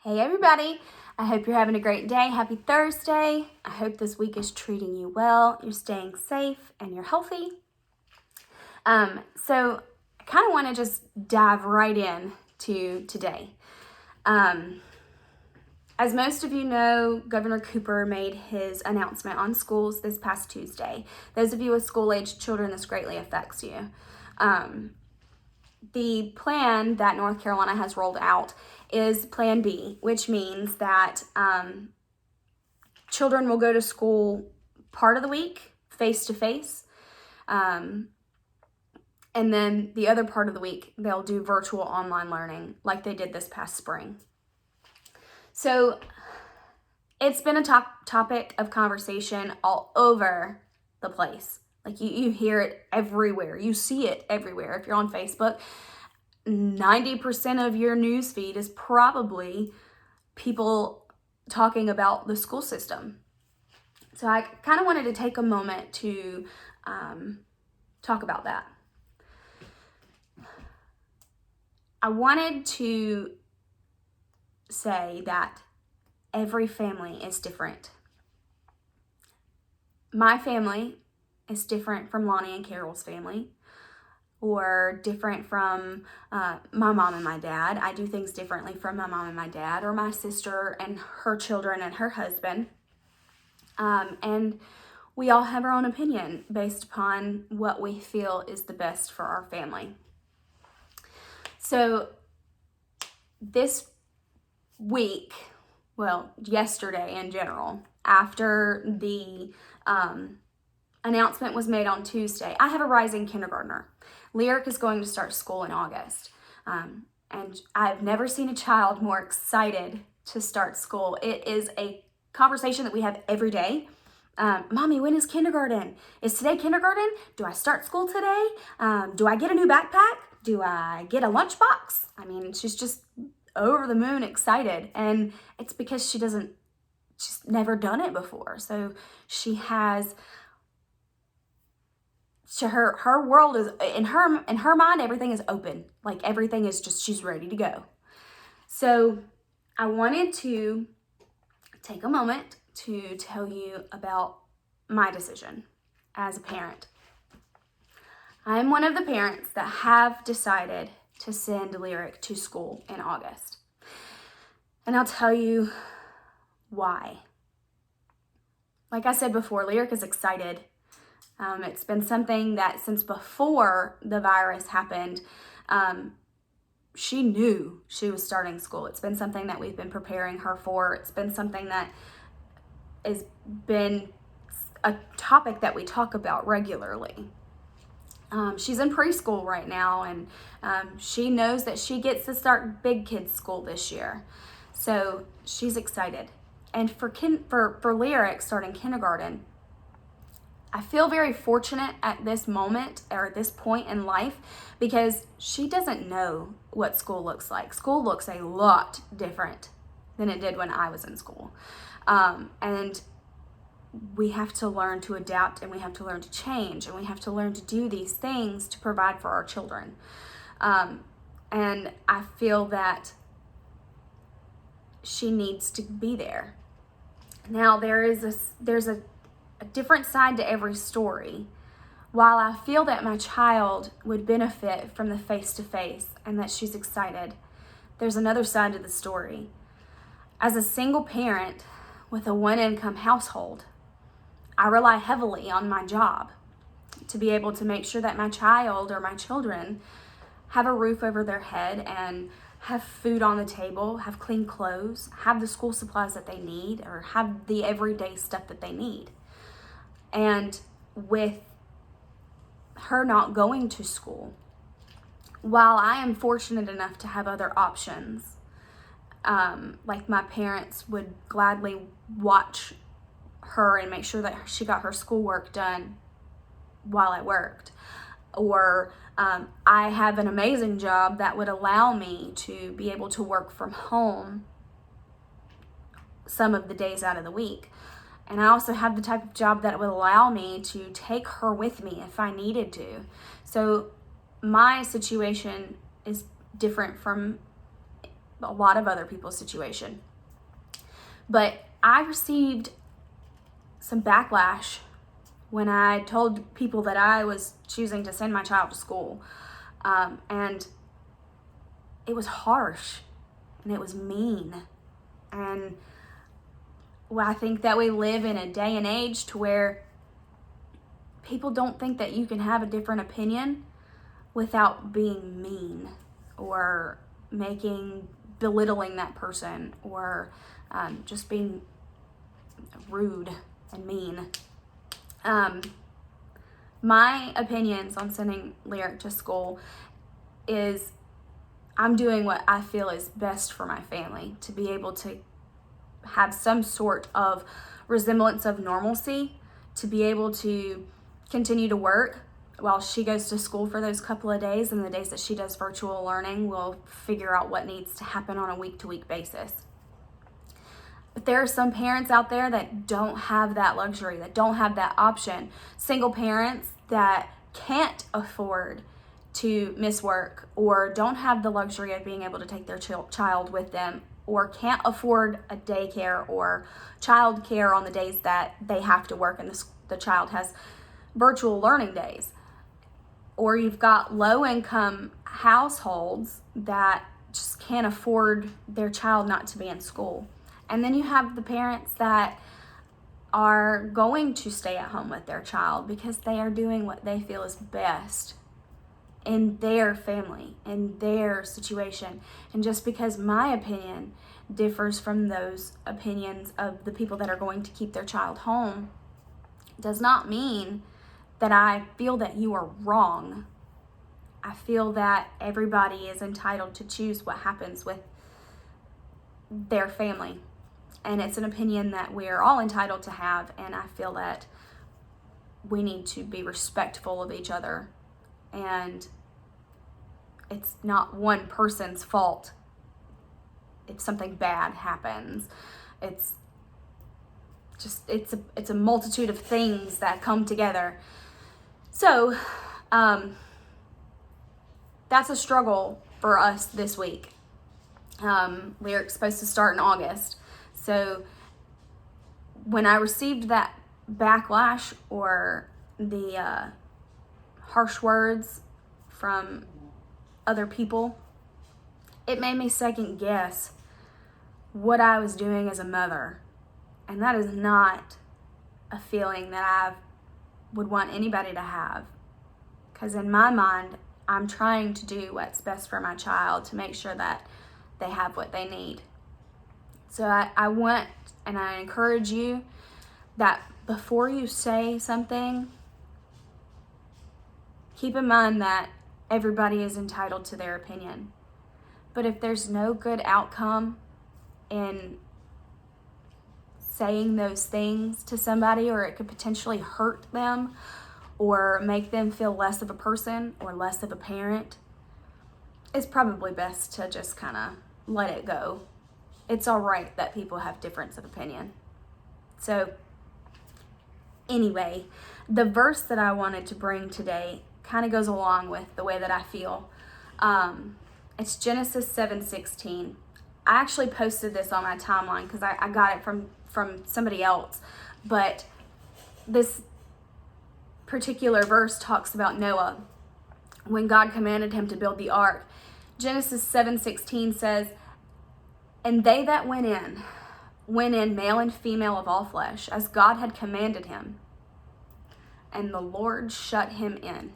Hey everybody, I hope you're having a great day. Happy Thursday. I hope this week is treating you well, you're staying safe, and you're healthy. So I kind of want to just dive right in to today. As most of you know, Governor Cooper made his announcement on schools this past Tuesday. Those of you with school-aged children, this greatly affects you. The plan that North Carolina has rolled out is Plan B, which means that children will go to school part of the week, face-to-face, and then the other part of the week, they'll do virtual online learning like they did this past spring. So it's been a topic of conversation all over the place. Like you hear it everywhere. You see it everywhere. If you're on Facebook, 90% of your news feed is probably people talking about the school system. So I kind of wanted to take a moment to talk about that. I wanted to say that every family is different. My family is different from Lonnie and Carol's family, or different from my mom and my dad. I do things differently from my mom and my dad, or my sister and her children and her husband. And we all have our own opinion based upon what we feel is the best for our family. So this week, well, yesterday in general, after the announcement was made on Tuesday, I have a rising kindergartner. Lyric is going to start school in August. And I've never seen a child more excited to start school. It is a conversation that we have every day. Mommy, when is kindergarten? Is today kindergarten? Do I start school today? Do I get a new backpack? Do I get a lunchbox? I mean, she's just over the moon excited. And it's because she's never done it before. So she has... So her world is, in her mind, everything is open. Like everything is just, she's ready to go. So I wanted to take a moment to tell you about my decision as a parent. I'm one of the parents that have decided to send Lyric to school in August. And I'll tell you why. Like I said before, Lyric is excited. It's been something that since before the virus happened, she knew she was starting school. It's been something that we've been preparing her for. It's been something that has been a topic that we talk about regularly. She's in preschool right now, and she knows that she gets to start big kids school this year. So she's excited. And for Lyric starting kindergarten, I feel very fortunate at this moment or at this point in life because she doesn't know what school looks like. School looks a lot different than it did when I was in school. And we have to learn to adapt, and we have to learn to change, and we have to learn to do these things to provide for our children. And I feel that she needs to be there. Now there's a different side to every story. While I feel that my child would benefit from the face-to-face and that she's excited, there's another side to the story. As a single parent with a one-income household, I rely heavily on my job to be able to make sure that my child or my children have a roof over their head and have food on the table, have clean clothes, have the school supplies that they need, or have the everyday stuff that they need. And with her not going to school, while I am fortunate enough to have other options, like my parents would gladly watch her and make sure that she got her schoolwork done while I worked, or I have an amazing job that would allow me to be able to work from home some of the days out of the week. And I also have the type of job that would allow me to take her with me if I needed to. So my situation is different from a lot of other people's situation. But I received some backlash when I told people that I was choosing to send my child to school. And it was harsh and it was mean. And I think that we live in a day and age to where people don't think that you can have a different opinion without being mean or belittling that person, or just being rude and mean. My opinions on sending Lyric to school is I'm doing what I feel is best for my family, to be able to have some sort of resemblance of normalcy, to be able to continue to work while she goes to school for those couple of days, and the days that she does virtual learning, we'll figure out what needs to happen on a week-to-week basis. But there are some parents out there that don't have that luxury, that don't have that option. Single parents that can't afford to miss work, or don't have the luxury of being able to take their child with them, or can't afford a daycare or child care on the days that they have to work and the child has virtual learning days. Or you've got low-income households that just can't afford their child not to be in school. And then you have the parents that are going to stay at home with their child because they are doing what they feel is best in their family, in their situation. And just because my opinion differs from those opinions of the people that are going to keep their child home does not mean that I feel that you are wrong. I feel that everybody is entitled to choose what happens with their family. And it's an opinion that we're all entitled to have, and I feel that we need to be respectful of each other. And it's not one person's fault if something bad happens. It's a multitude of things that come together. So that's a struggle for us this week. Lyric's supposed to start in August. So when I received that backlash or the harsh words from other people, it made me second guess what I was doing as a mother. And that is not a feeling that I would want anybody to have. Because in my mind, I'm trying to do what's best for my child to make sure that they have what they need. So I want and I encourage you that before you say something, keep in mind that everybody is entitled to their opinion. But if there's no good outcome in saying those things to somebody, or it could potentially hurt them or make them feel less of a person or less of a parent, it's probably best to just kind of let it go. It's all right that people have difference of opinion. So anyway, the verse that I wanted to bring today kind of goes along with the way that I feel. It's Genesis 7:16. I actually posted this on my timeline because I got it from somebody else. But this particular verse talks about Noah when God commanded him to build the ark. Genesis 7:16 says, "And they that went in, male and female of all flesh, as God had commanded him. And the Lord shut him in."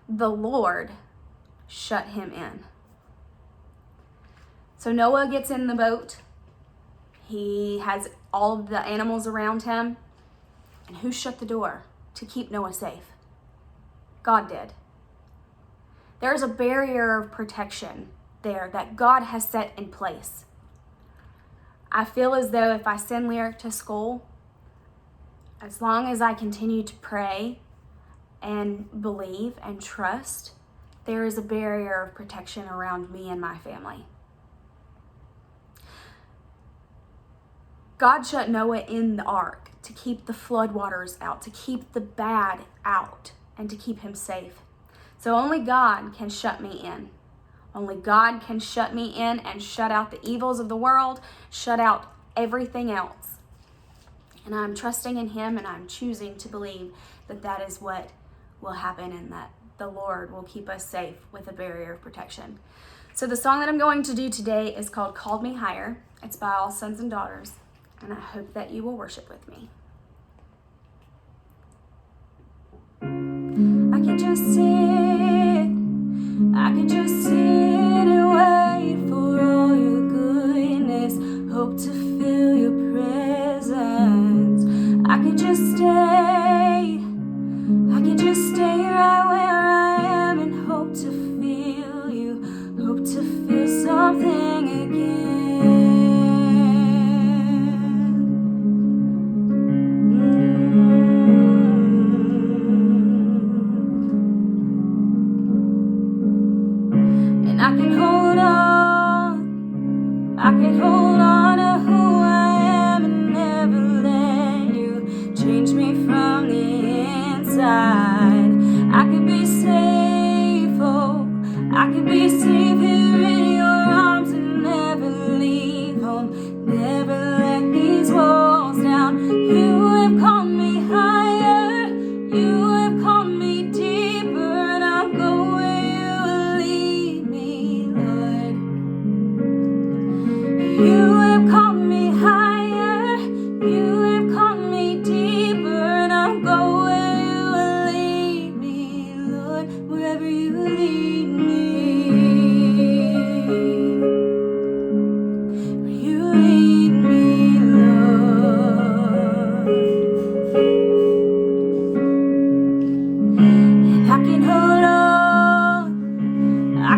The Lord shut him in. So Noah gets in the boat. He has all of the animals around him. And who shut the door to keep Noah safe? God did. There's a barrier of protection there that God has set in place. I feel as though if I send Lyric to school, as long as I continue to pray and believe and trust, there is a barrier of protection around me and my family. God shut Noah in the ark to keep the floodwaters out, to keep the bad out, and to keep him safe. So only God can shut me in. Only God can shut me in and shut out the evils of the world, shut out everything else. And I'm trusting in him, and I'm choosing to believe that that is what will happen, and that the Lord will keep us safe with a barrier of protection. So the song that I'm going to do today is called Called Me Higher. It's by All Sons and Daughters, and I hope that you will worship with me. I could just sit and wait for all your goodness, hope to feel your presence. I could just stay right where I am and hope to feel you, hope to feel something again. And I can hold on to who I am and never let you change me from the inside. I could be safe, oh, I could be safe here in your arms and never leave home, never let these walls down. You have called me higher, you have called me deeper, and I'll go where you will lead me, Lord. You have called me higher, you have called me deeper, and I'll go where you will lead me, Lord, wherever you lead me. Where you lead me, Lord. And I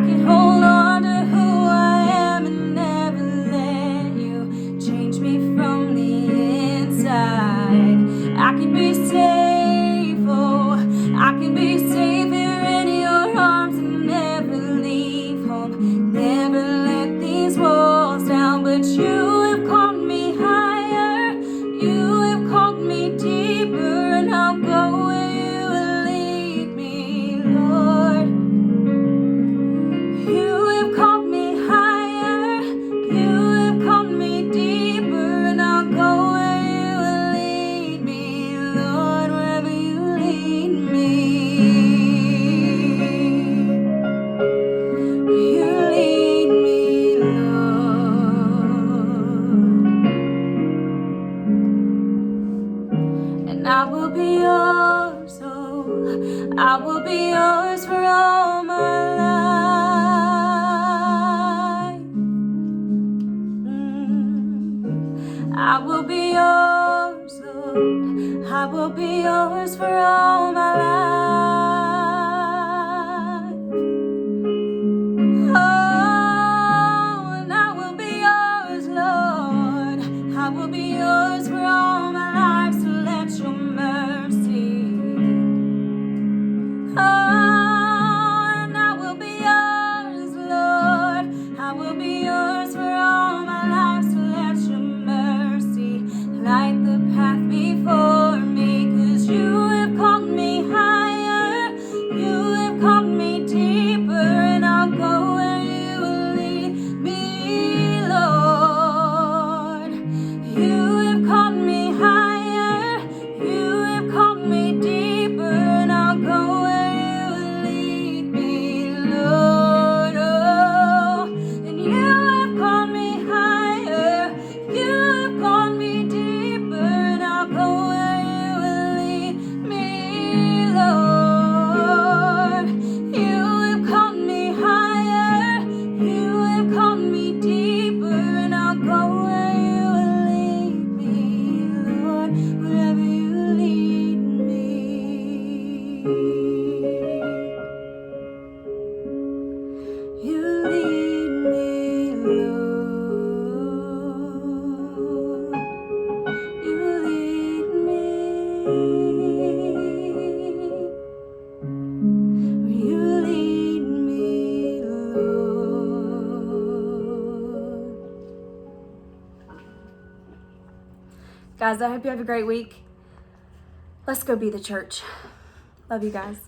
can hold on to who I am and never let you change me from the inside. I can be safe, oh, I can be safe here in your arms and never leave home, never let these walls down. But you have called me higher, you have called me deeper, and I'll go where you will lead me, Lord. You have called me higher, you have called me deeper, and I'll go where you will lead me, Lord, wherever you lead me. Where you lead me, Lord. And I will be yours, oh, I will be yours for all my life. I will be yours, Lord, I will be yours for all my life. Oh, and I will be yours, Lord, I will be yours for all my life, so let your mercy. Oh, and I will be yours, Lord, I will be yours for all my life, so let your mercy light the path before me. 'Cause you have called me higher, you have called me deeper, and I'll go where you will lead me, Lord. You have called me higher, you have called me deeper, and I'll go where you will lead me, Lord. Oh, and you have called me higher, you have called me deeper, and I'll go where you will lead me, Lord. You have called me higher, you have called me deeper, and I'll go where you will lead me, Lord, wherever you lead me. You lead me, Lord. You lead me. You lead me, Lord. Guys, I hope you have a great week. Let's go be the church. Love you guys.